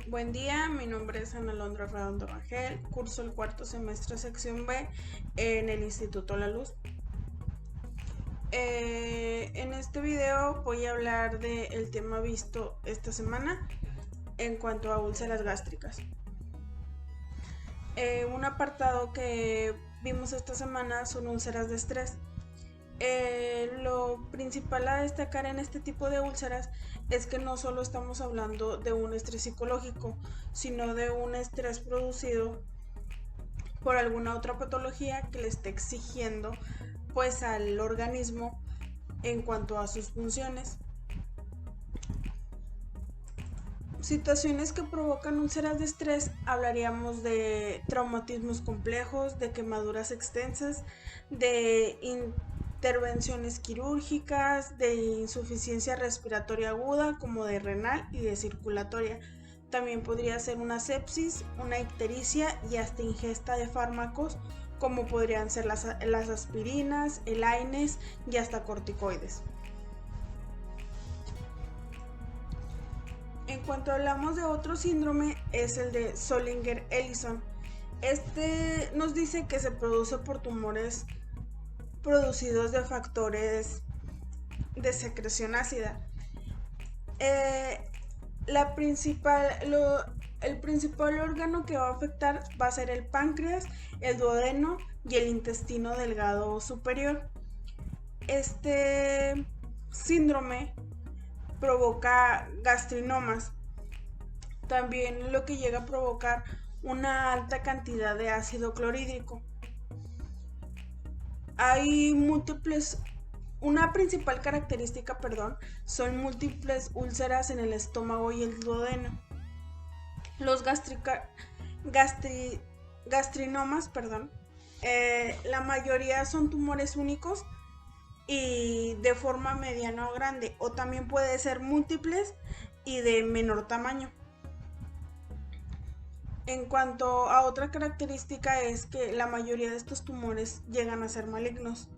Buen día, mi nombre es Ana Alondra Redondo Rangel, curso el cuarto semestre sección B en el Instituto La Luz. En este video voy a hablar del tema visto esta semana en cuanto a úlceras gástricas. Un apartado que vimos esta semana son úlceras de estrés. Lo principal a destacar en este tipo de úlceras es que no solo estamos hablando de un estrés psicológico, sino de un estrés producido por alguna otra patología que le esté exigiendo pues al organismo en cuanto a sus funciones. Situaciones que provocan úlceras de estrés, hablaríamos de traumatismos complejos, de quemaduras extensas, de intervenciones quirúrgicas, de insuficiencia respiratoria aguda como de renal y de circulatoria. También podría ser una sepsis, una ictericia y hasta ingesta de fármacos como podrían ser las aspirinas, el AINES y hasta corticoides. En cuanto hablamos de otro síndrome, es el de Zollinger-Ellison. Este nos dice que se produce por tumores producidos de factores de secreción ácida. El principal órgano que va a afectar va a ser el páncreas, el duodeno y el intestino delgado superior. Este síndrome provoca gastrinomas. También lo que llega a provocar una alta cantidad de ácido clorhídrico. Una principal característica, son múltiples úlceras en el estómago y el duodeno. Los gastrinomas, la mayoría son tumores únicos y de forma mediana o grande, o también puede ser múltiples y de menor tamaño. En cuanto a otra característica es que la mayoría de estos tumores llegan a ser malignos.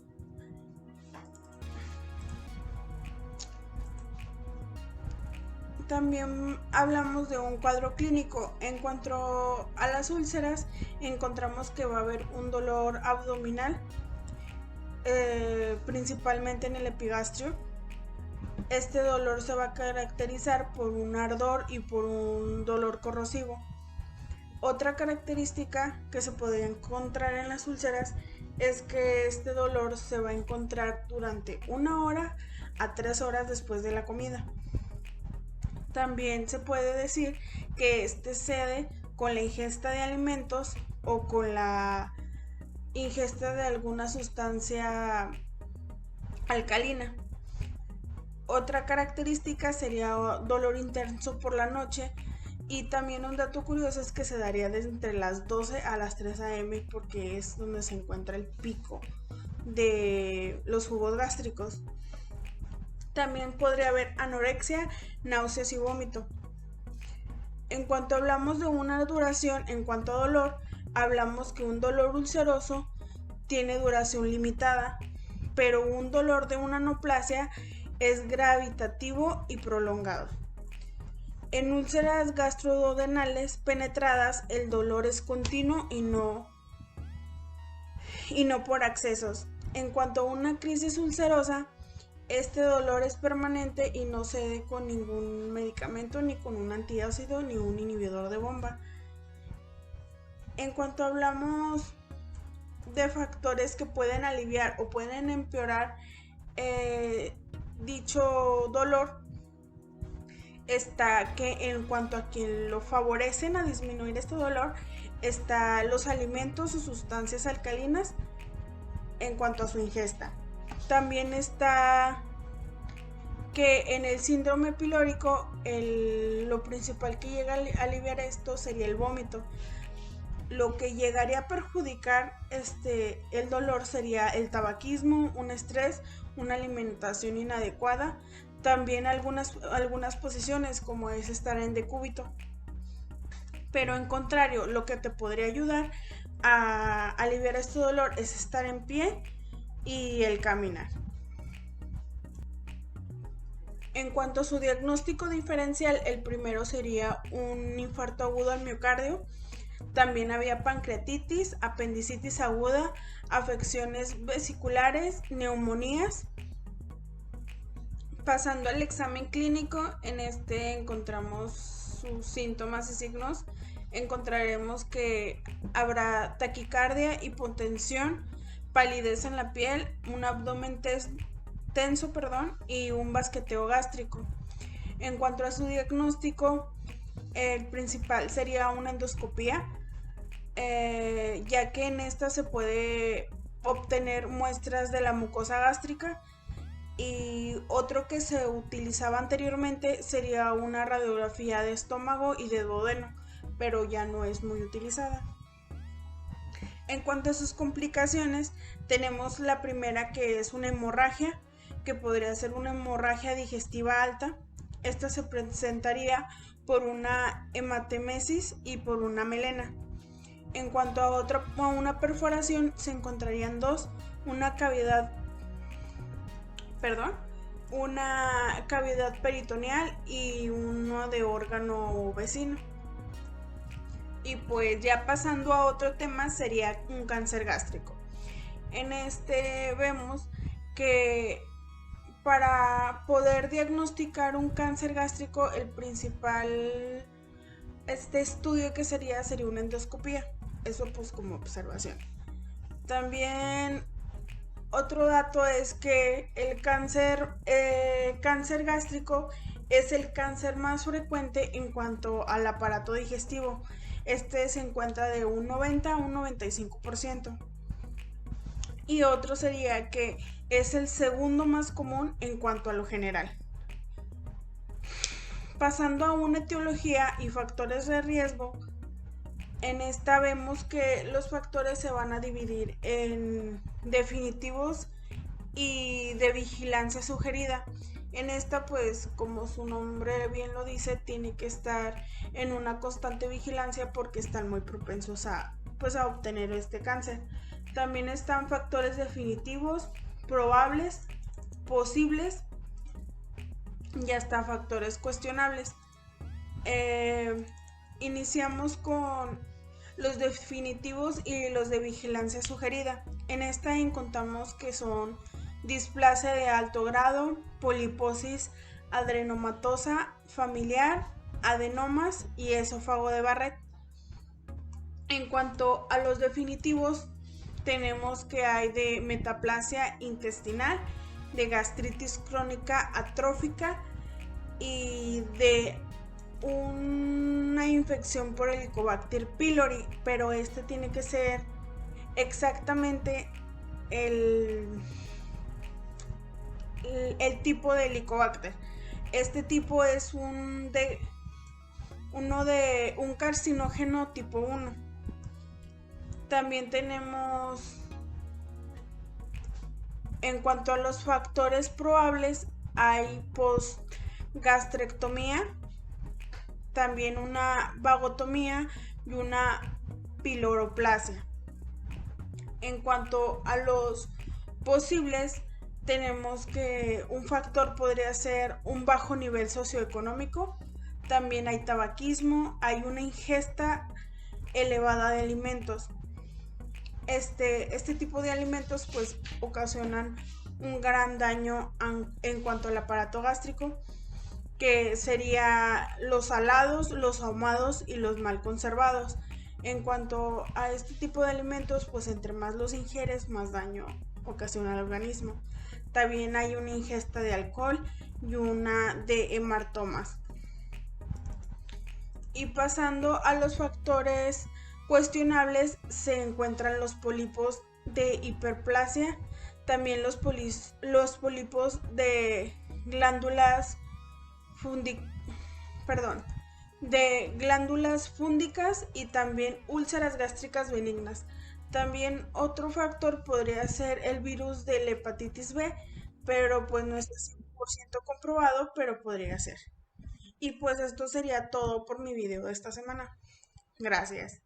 También hablamos de un cuadro clínico. En cuanto a las úlceras, encontramos que va a haber un dolor abdominal, principalmente en el epigastrio. Este dolor se va a caracterizar por un ardor y por un dolor corrosivo. Otra característica que se podría encontrar en las úlceras es que este dolor se va a encontrar durante 1 hora a 3 horas después de la comida. También se puede decir que este cede con la ingesta de alimentos o con la ingesta de alguna sustancia alcalina. Otra característica sería dolor intenso por la noche, y también un dato curioso es que se daría desde entre las 12 a las 3 a.m. porque es donde se encuentra el pico de los jugos gástricos. También podría haber anorexia, náuseas y vómito. En cuanto hablamos de una duración, en cuanto a dolor, hablamos que un dolor ulceroso tiene duración limitada, pero un dolor de una anaplasia es gravitativo y prolongado. En úlceras gastroduodenales penetradas, el dolor es continuo y no por accesos. En cuanto a una crisis ulcerosa, este dolor es permanente y no cede con ningún medicamento, ni con un antiácido, ni un inhibidor de bomba. En cuanto hablamos de factores que pueden aliviar o pueden empeorar dicho dolor, está que en cuanto a quien lo favorecen a disminuir este dolor, está los alimentos o sustancias alcalinas en cuanto a su ingesta. También está que en el síndrome pilórico lo principal que llega a aliviar esto sería el vómito. Lo que llegaría a perjudicar el dolor sería el tabaquismo, un estrés, una alimentación inadecuada, también algunas posiciones como es estar en decúbito. Pero en contrario, lo que te podría ayudar a aliviar este dolor es estar en pie y el caminar. En cuanto a su diagnóstico diferencial, el primero sería un infarto agudo al miocardio. También había pancreatitis, apendicitis aguda, afecciones vesiculares, neumonías. Pasando al examen clínico, en este encontramos sus síntomas y signos. Encontraremos que habrá taquicardia, hipotensión, palidez en la piel, un abdomen tenso, y un basqueteo gástrico. En cuanto a su diagnóstico, el principal sería una endoscopía, ya que en esta se puede obtener muestras de la mucosa gástrica. Y otro que se utilizaba anteriormente sería una radiografía de estómago y de duodeno, pero ya no es muy utilizada. En cuanto a sus complicaciones, tenemos la primera, que es una hemorragia, que podría ser una hemorragia digestiva alta. Esta se presentaría por una hematemesis y por una melena. En cuanto a una perforación, se encontrarían dos: una cavidad peritoneal y uno de órgano vecino. Y pues ya pasando a otro tema, sería un cáncer gástrico. En este vemos que para poder diagnosticar un cáncer gástrico, el principal estudio que sería una endoscopía. Eso pues como observación. También otro dato es que el cáncer gástrico es el cáncer más frecuente en cuanto al aparato digestivo. Este se encuentra de un 90 a un 95%. Y otro sería que es el segundo más común en cuanto a lo general. Pasando a una etiología y factores de riesgo, en esta vemos que los factores se van a dividir en definitivos y de vigilancia sugerida. En esta, pues como su nombre bien lo dice, tiene que estar en una constante vigilancia porque están muy propensos a obtener este cáncer. También están factores definitivos, probables, posibles y hasta factores cuestionables. Iniciamos con los definitivos y los de vigilancia sugerida. En esta encontramos que son displasia de alto grado, poliposis adrenomatosa familiar, adenomas y esófago de Barrett. En cuanto a los definitivos, tenemos que hay de metaplasia intestinal, de gastritis crónica atrófica y de una infección por Helicobacter pylori, pero este tiene que ser exactamente el tipo de Helicobacter. Este tipo es un carcinógeno tipo 1. También tenemos, en cuanto a los factores probables, hay postgastrectomía, también una vagotomía y una piloroplasia. En cuanto a los posibles, tenemos que un factor podría ser un bajo nivel socioeconómico, también hay tabaquismo, hay una ingesta elevada de alimentos. Este tipo de alimentos pues ocasionan un gran daño en cuanto al aparato gástrico, que sería los salados, los ahumados y los mal conservados. En cuanto a este tipo de alimentos, pues entre más los ingieres, más daño ocasiona al organismo. También hay una ingesta de alcohol y una de hematomas. Y pasando a los factores cuestionables, se encuentran los pólipos de hiperplasia, también los pólipos de glándulas fúndicas y también úlceras gástricas benignas. También otro factor podría ser el virus de la hepatitis B, pero pues no está 100% comprobado, pero podría ser. Y pues esto sería todo por mi video de esta semana. Gracias.